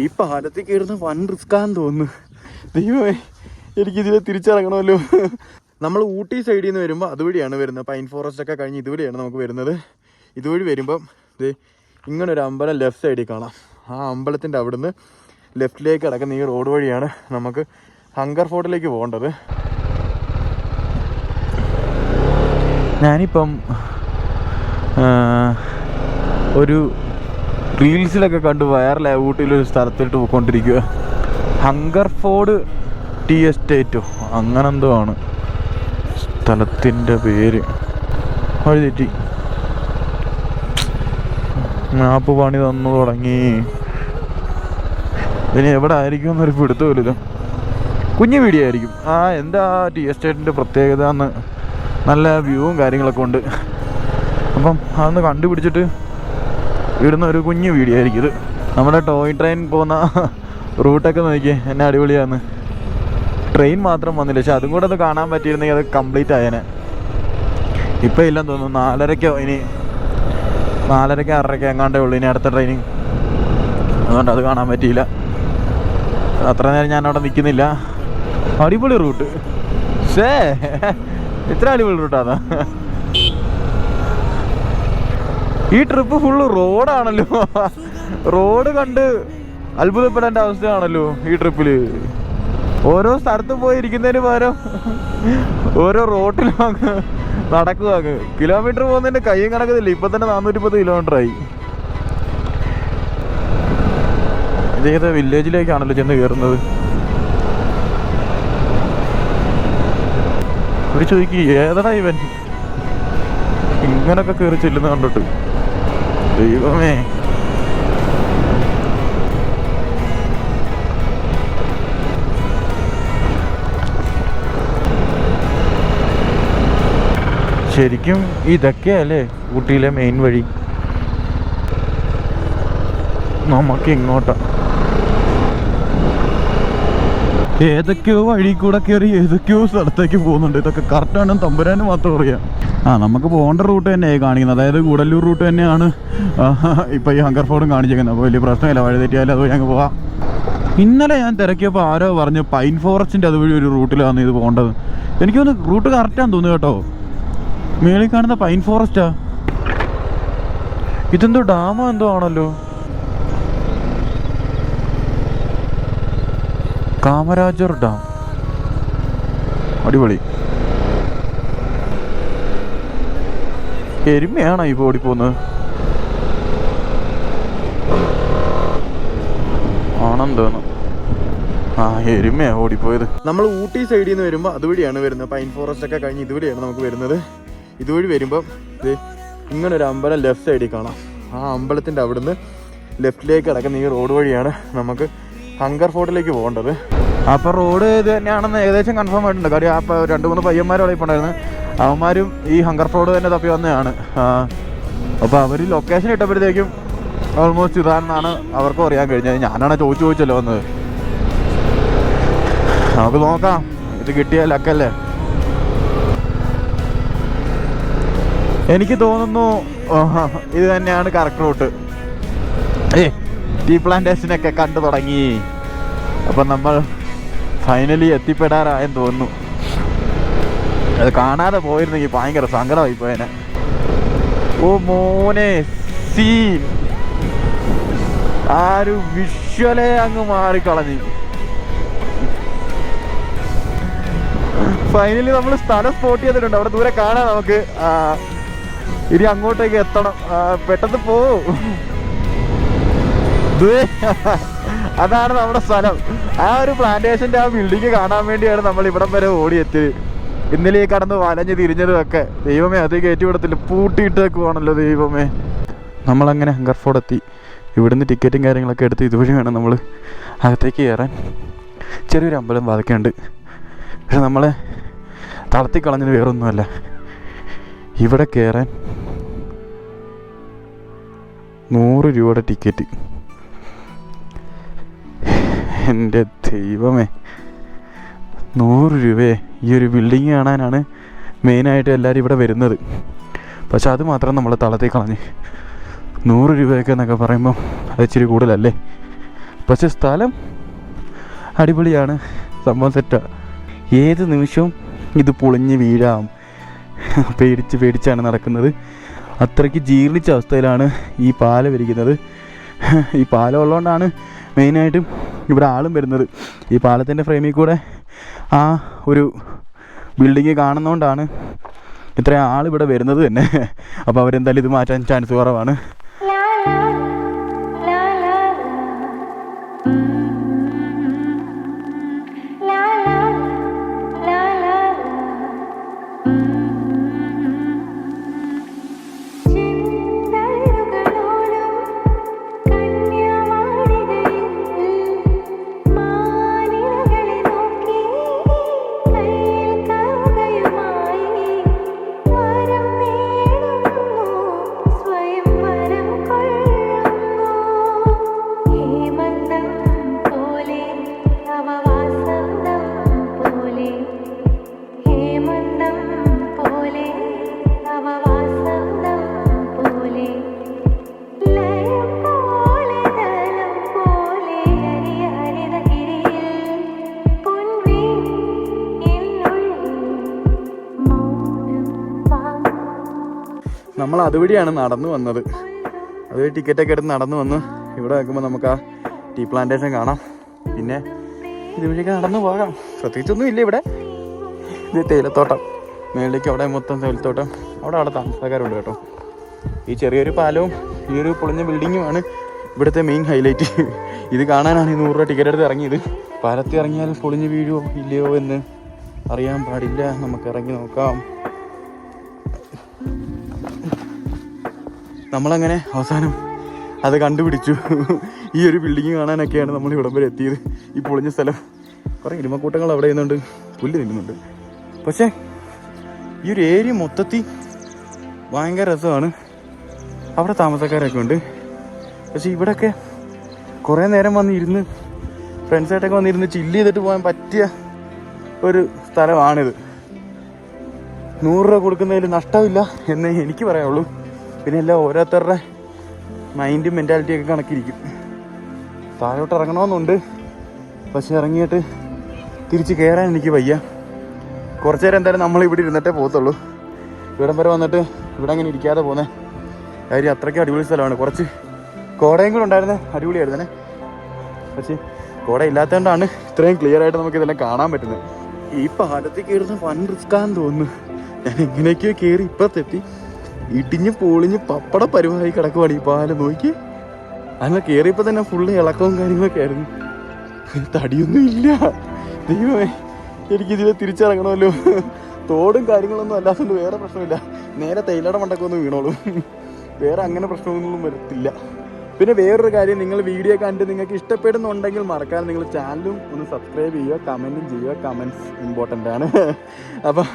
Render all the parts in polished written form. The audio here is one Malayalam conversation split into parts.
ഈ പാലത്തിൽ കയറുന്ന വൻ റിസ്ക്കാന്ന് തോന്നുന്നു. ദൈവമേ, എനിക്കിതിലെ തിരിച്ചിറങ്ങണമല്ലോ. നമ്മൾ ഊട്ടി സൈഡിൽ നിന്ന് വരുമ്പോൾ അതുവഴിയാണ് വരുന്നത്. പൈൻ ഫോറസ്റ്റ് ഒക്കെ കഴിഞ്ഞ് ഇതുവഴിയാണ് നമുക്ക് വരുന്നത്. ഇതുവഴി വരുമ്പം ഇങ്ങനൊരു അമ്പലം ലെഫ്റ്റ് സൈഡിൽ കാണാം. ആ അമ്പലത്തിൻ്റെ അവിടുന്ന് ലെഫ്റ്റിലേക്ക് കിടക്കുന്ന ഈ റോഡ് വഴിയാണ് നമുക്ക് ഹങ്കർ ഫോർട്ടിലേക്ക് പോകേണ്ടത്. ഞാനിപ്പം ഒരു റീൽസിലൊക്കെ കണ്ട് വൈറലായ ഊട്ടിയിലൊരു സ്ഥലത്തിട്ട് പോയിക്കൊണ്ടിരിക്കുക. ഹങ്കർ ഫോർട്ട് ടീ എസ്റ്റേറ്റോ അങ്ങനെന്തോ ആണ് സ്ഥലത്തിൻ്റെ പേര്. വഴി തെറ്റി. മാപ്പ് പണി തന്നു തുടങ്ങി. ഇനി എവിടെ ആയിരിക്കും എന്നൊരു പിടുത്തമില്ല. കുഞ്ഞു വീഡിയോ ആയിരിക്കും. എന്താ ടീ എസ്റ്റേറ്റിൻ്റെ പ്രത്യേകത എന്ന് നല്ല വ്യൂവും കാര്യങ്ങളൊക്കെ ഉണ്ട്. അപ്പം അതൊന്ന് കണ്ടുപിടിച്ചിട്ട് ഇടുന്ന ഒരു കുഞ്ഞു വീഡിയോ ആയിരിക്കും ഇത്. നമ്മുടെ ടോയ് ട്രെയിൻ പോകുന്ന റൂട്ടൊക്കെ നോക്കിയേ, എന്നെ അടിപൊളിയാന്ന്. ട്രെയിൻ മാത്രം വന്നില്ല, പക്ഷെ അതും കൂടെ അത് കാണാൻ പറ്റിയിരുന്നെങ്കിൽ അത് കംപ്ലീറ്റ് ആയേനെ. ഇപ്പം ഇല്ലെന്ന് തോന്നുന്നു. 4:30 ഇനി 4:30 6:30 എങ്ങാണ്ടേ ഉള്ളൂ ഇനി അടുത്ത ട്രെയിനിങ്. അതുകൊണ്ട് അത് കാണാൻ പറ്റിയില്ല. അത്ര നേരം ഞാൻ അവിടെ നിൽക്കുന്നില്ല. അടിപൊളി റൂട്ട്. ഇത്ര അടിപൊളി റൂട്ടാണ്. ഈ ട്രിപ്പ് ഫുള്ള് റോഡാണല്ലോ. റോഡ് കണ്ട് അത്ഭുതപ്പെടേണ്ട അവസ്ഥയാണല്ലോ ഈ ട്രിപ്പിൽ. ഓരോ സ്ഥലത്ത് പോയി ഇരിക്കുന്നതിന് പകരം ഓരോ റോട്ടിലും അങ്ങ് നടക്കുക. കിലോമീറ്റർ പോകുന്നതിൻ്റെ കയ്യും കണക്കത്തില്ല. ഇപ്പം തന്നെ 410 കിലോമീറ്ററായി. ഇതേത് വില്ലേജിലേക്കാണല്ലോ ചെന്ന് കയറുന്നത്. ഒരു ചോദിക്ക്, ഏതാ ഇവൻ ഇങ്ങനൊക്കെ കയറി ചെല്ലുന്ന കണ്ടിട്ട്. ദൈവമേ, ശരിക്കും ഇതൊക്കെയല്ലേ ഊട്ടിയിലെ മെയിൻ വഴി. നമുക്ക് ഇങ്ങോട്ടാ ഏതൊക്കെയോ വഴി കൂടെ കയറി ഏതൊക്കെയോ സ്ഥലത്തേക്ക് പോകുന്നുണ്ട്. ഇതൊക്കെ കറക്റ്റാണ് തമ്പുരാന് മാത്രം അറിയാം. നമുക്ക് പോകേണ്ട റൂട്ട് തന്നെയായി കാണിക്കുന്നത്. അതായത് ഗൂഡല്ലൂർ റൂട്ട് തന്നെയാണ് ഇപ്പോൾ ഈ ഹങ്കർ ഫോർട്ടും കാണിച്ചിരിക്കുന്നത്. അപ്പോൾ വലിയ പ്രശ്നമില്ല, വഴി തെറ്റിയാലും അതുവഴി അങ്ങ് പോവാം. ഇന്നലെ ഞാൻ തിരക്കിയപ്പോൾ ആരോ പറഞ്ഞു പൈൻ ഫോറസ്റ്റിൻ്റെ അതുവഴി ഒരു റൂട്ടിലാണ് ഇത് പോകേണ്ടത്. എനിക്കൊന്ന് റൂട്ട് കറക്റ്റാന്ന് തോന്നുന്നു കേട്ടോ. മേളിൽ കാണുന്ന പൈൻ ഫോറസ്റ്റാ. ഇതെന്തോ ഡാമോ എന്തോ ആണല്ലോ. കാമരാജർ ഡാം. അടിപൊളി. എരുമയാണോ ഇപ്പോൾ ഓടിപ്പോകുന്നത്? ആണെന്ന് തോന്നുന്നു. എരുമയാ ഓടിപ്പോയത്. നമ്മൾ ഊട്ടി സൈഡിൽ നിന്ന് വരുമ്പോൾ അതുവഴിയാണ് വരുന്നത്. പൈൻ ഫോറസ്റ്റ് ഒക്കെ കഴിഞ്ഞ് ഇതുവഴിയാണ് നമുക്ക് വരുന്നത്. ഇതുവഴി വരുമ്പം ഇങ്ങനൊരു അമ്പലം ലെഫ്റ്റ് സൈഡിൽ കാണാം. ആ അമ്പലത്തിൻ്റെ അവിടുന്ന് ലെഫ്റ്റിലേക്ക് കിടക്കുന്ന ഈ റോഡ് വഴിയാണ് നമുക്ക് ഹങ്കർ ഫോർട്ടിലേക്ക് പോകേണ്ടത്. അപ്പോൾ റോഡ് ഇത് തന്നെയാണെന്ന് ഏകദേശം കൺഫേം ആയിട്ടുണ്ട്. കാര്യം അപ്പോൾ 2-3 പയ്യന്മാരോടെ ഇപ്പോൾ ഉണ്ടായിരുന്നു. അവന്മാരും ഈ ഹങ്കർ ഫോർട്ട് തന്നെ തപ്പി വന്നതാണ്. അപ്പോൾ അവർ ലൊക്കേഷൻ ഇട്ടപ്പോഴത്തേക്കും ഓൾമോസ്റ്റ് ഇതാണെന്നാണ് അവർക്കും അറിയാൻ കഴിഞ്ഞത്. ഞാനാണ് ചോദിച്ചല്ലോ വന്നത്. നമുക്ക് നോക്കാം, ഇത് കിട്ടിയ ലക്കല്ലേ. എനിക്ക് തോന്നുന്നു ഇത് തന്നെയാണ് കറക്റ്റ് റൂട്ട്. ടീ പ്ലാന്റേഷനൊക്കെ കണ്ടു തുടങ്ങി. അപ്പം നമ്മൾ ഫൈനലി എത്തിപ്പെടാറായെന്ന് തോന്നുന്നു. അത് കാണാതെ പോയിരുന്നെങ്കിൽ ഭയങ്കര സങ്കടമായി പോയേനെ. ഓ മോനെ, സീൻ ആ ഒരു വിഷ്വലേ അങ്ങ് മാറിക്കളഞ്ഞു. ഫൈനലി നമ്മൾ സ്ഥലം സ്പോട്ട് ചെയ്തിട്ടുണ്ട്. അവിടെ ദൂരെ കാണാം നമുക്ക്. ഇനി അങ്ങോട്ടേക്ക് എത്തണം. പെട്ടെന്ന് പോവും. അതാണ് നമ്മുടെ സ്ഥലം. ആ ഒരു പ്ലാന്റേഷൻ്റെ ആ ബിൽഡിങ് കാണാൻ വേണ്ടിയാണ് നമ്മൾ ഇവിടം വരെ ഓടിയെത്തിയത്. ഇന്നലെ കടന്ന് വലഞ്ഞ് തിരിഞ്ഞതും ഒക്കെ. ദൈവമേ, അത് കയറ്റിവിടത്തില്ല, പൂട്ടിയിട്ടേക്കുവാണല്ലോ ദൈവമേ. നമ്മളങ്ങനെ ഹങ്കർ ഫോർട്ട് എത്തി. ഇവിടുന്ന് ടിക്കറ്റും കാര്യങ്ങളൊക്കെ എടുത്ത് ഇതുവഴി വേണം നമ്മൾ അകത്തേക്ക് കയറാൻ. ചെറിയൊരു അമ്പലം വാതിക്കുന്നുണ്ട്. പക്ഷെ നമ്മളെ തളർത്തി കളഞ്ഞത് വേറൊന്നുമല്ല, ഇവിടെ കയറാൻ 100 രൂപയുടെ ടിക്കറ്റ്. എൻ്റെ ദൈവമേ, 100 രൂപയെ ഈ ഒരു ബിൽഡിങ് കാണാനാണ് മെയിനായിട്ട് എല്ലാവരും ഇവിടെ വരുന്നത്. പക്ഷെ അത് മാത്രം നമ്മൾ തളർത്തി കളഞ്ഞ്. 100 രൂപയൊക്കെ എന്നൊക്കെ പറയുമ്പോൾ അത് ഇച്ചിരി കൂടുതലല്ലേ. പക്ഷെ സ്ഥലം അടിപൊളിയാണ്, സംഭവം സെറ്റാണ്. ഏത് നിമിഷവും ഇത് പൊളിഞ്ഞ് വീഴാം. പേടിച്ചാണ് നടക്കുന്നത്. അത്രയ്ക്ക് ജീർണിച്ച അവസ്ഥയിലാണ് ഈ പാലം ഇരിക്കുന്നത്. ഈ പാലം ഉള്ളതുകൊണ്ടാണ് മെയിനായിട്ടും ഇവിടെ ആളും വരുന്നത്. ഈ പാലത്തിൻ്റെ ഫ്രെയിമിൽ കൂടെ ആ ഒരു ബിൽഡിങ് കാണുന്നതുകൊണ്ടാണ് ഇത്രയും ആളിവിടെ വരുന്നത് തന്നെ. അപ്പോൾ അവരെന്തായാലും ഇത് മാറ്റാൻ ചാൻസ് കുറവാണ്. നമ്മൾ അതുവഴിയാണ് നടന്നു വന്നത്. അതുവഴി ടിക്കറ്റൊക്കെ എടുത്ത് നടന്നു വന്ന് ഇവിടെ നിൽക്കുമ്പോൾ നമുക്ക് ആ ടീ പ്ലാന്റേഷൻ കാണാം. പിന്നെ ഇതുവഴിയൊക്കെ നടന്നു പോകാം. പ്രത്യേകിച്ചൊന്നും ഇല്ല ഇവിടെ. ഇത് തേയിലത്തോട്ടം, മേളിലേക്ക് അവിടെ മൊത്തം തേയിലത്തോട്ടം. അവിടെ താമസക്കാരുണ്ട് കേട്ടോ. ഈ ചെറിയൊരു പാലവും ഈ ഒരു പൊളിഞ്ഞ ബിൽഡിങ്ങുമാണ് ഇവിടുത്തെ മെയിൻ ഹൈലൈറ്റ്. ഇത് കാണാനാണ് ഈ 100 രൂപ ടിക്കറ്റ് എടുത്ത് ഇറങ്ങിയത്. പാലത്തിൽ ഇറങ്ങിയാൽ പൊളിഞ്ഞ് വീഴുമോ ഇല്ലയോ എന്ന് അറിയാൻ പാടില്ല. നമുക്ക് ഇറങ്ങി നോക്കാം. നമ്മളങ്ങനെ അവസാനം അത് കണ്ടുപിടിച്ചു. ഈ ഒരു ബിൽഡിങ് കാണാനൊക്കെയാണ് നമ്മൾ ഇവിടം വരെ എത്തിയത്. ഈ പൊളിഞ്ഞ സ്ഥലം, കുറേ ഇടിമക്കൂട്ടങ്ങൾ അവിടെ നിന്നുണ്ട്, പുല്ല് നിൽക്കുന്നുണ്ട്. പക്ഷേ ഈ ഒരു ഏരിയ മൊത്തത്തിൽ ഭയങ്കര രസമാണ്. അവിടെ താമസക്കാരൊക്കെ ഉണ്ട്. പക്ഷേ ഇവിടെയൊക്കെ കുറേ നേരം വന്നിരുന്ന് ഫ്രണ്ട്സായിട്ടൊക്കെ വന്നിരുന്ന് ചില്ല് ചെയ്തിട്ട് പോകാൻ പറ്റിയ ഒരു സ്ഥലമാണിത്. 100 രൂപ കൊടുക്കുന്നതിൽ നഷ്ടമില്ല എന്നേ എനിക്ക് പറയാനുള്ളൂ. പിന്നെ എല്ലാം ഓരോരുത്തരുടെ മൈൻഡും മെൻറ്റാലിറ്റിയൊക്കെ കണക്കിരിക്കും. താഴോട്ട് ഇറങ്ങണമെന്നുണ്ട്, പക്ഷെ ഇറങ്ങിയിട്ട് തിരിച്ച് കയറാൻ എനിക്ക് വയ്യ. കുറച്ച് നേരം എന്തായാലും നമ്മൾ ഇവിടെ ഇരുന്നിട്ടേ പോകത്തുള്ളൂ. ഇവിടം വരെ വന്നിട്ട് ഇവിടെ അങ്ങനെ ഇരിക്കാതെ പോകുന്നത് കാര്യം അത്രയ്ക്ക് അടിപൊളി സ്ഥലമാണ്. കുറച്ച് കോടയും കൂടെ ഉണ്ടായിരുന്നേ അടിപൊളിയായിരുന്നേ. പക്ഷേ കോട ഇല്ലാത്തതുകൊണ്ടാണ് ഇത്രയും ക്ലിയർ ആയിട്ട് നമുക്കിതെല്ലാം കാണാൻ പറ്റുന്നത്. ഈ പാലത്തിൽ കയറുന്ന വൻ റിസ്ക്കാന്ന് തോന്നുന്നു. ഞാൻ എങ്ങനെയൊക്കെയോ കയറി ഇപ്പത്തെത്തി. ഇടിഞ്ഞ് പൊളിഞ്ഞ് പപ്പട പരിവായി കിടക്കുവാണ് ഈ പാലം. നോക്കി അങ്ങനെ കയറിയപ്പോൾ തന്നെ ഫുള്ള് ഇളക്കവും കാര്യങ്ങളൊക്കെ ആയിരുന്നു. തടിയൊന്നും ഇല്ല. ദൈവമേ, എനിക്കിതിൽ തിരിച്ചിറങ്ങണമല്ലോ. തോടും കാര്യങ്ങളൊന്നും അല്ലാത്തതുകൊണ്ട് വേറെ പ്രശ്നമില്ല. നേരെ തേയിലയുടെ മണ്ടക്കൊന്നും വീണോളും. വേറെ അങ്ങനെ പ്രശ്നമൊന്നും വരത്തില്ല. പിന്നെ വേറൊരു കാര്യം, നിങ്ങൾ വീഡിയോ കണ്ട് നിങ്ങൾക്ക് ഇഷ്ടപ്പെടുന്നുണ്ടെങ്കിൽ മറക്കാതെ നിങ്ങൾ ചാനലും ഒന്ന് സബ്സ്ക്രൈബ് ചെയ്യുക, കമൻറ്റും ചെയ്യുക. കമൻറ്റ്സ് ഇമ്പോർട്ടൻ്റ് ആണ്. അപ്പം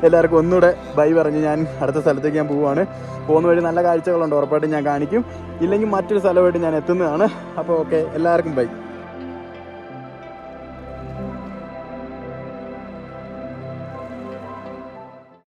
എല്ലാവർക്കും ഒന്നുകൂടെ ബൈ പറഞ്ഞ് ഞാൻ അടുത്ത സ്ഥലത്തേക്ക് ഞാൻ പോവുകയാണ്. പോകുന്ന വഴി നല്ല കാഴ്ചകളുണ്ട്, ഉറപ്പായിട്ടും ഞാൻ കാണിക്കും. ഇല്ലെങ്കിൽ മറ്റൊരു സ്ഥലമായിട്ട് ഞാൻ എത്തുന്നതാണ്. അപ്പോൾ ഓക്കെ, എല്ലാവർക്കും ബൈ.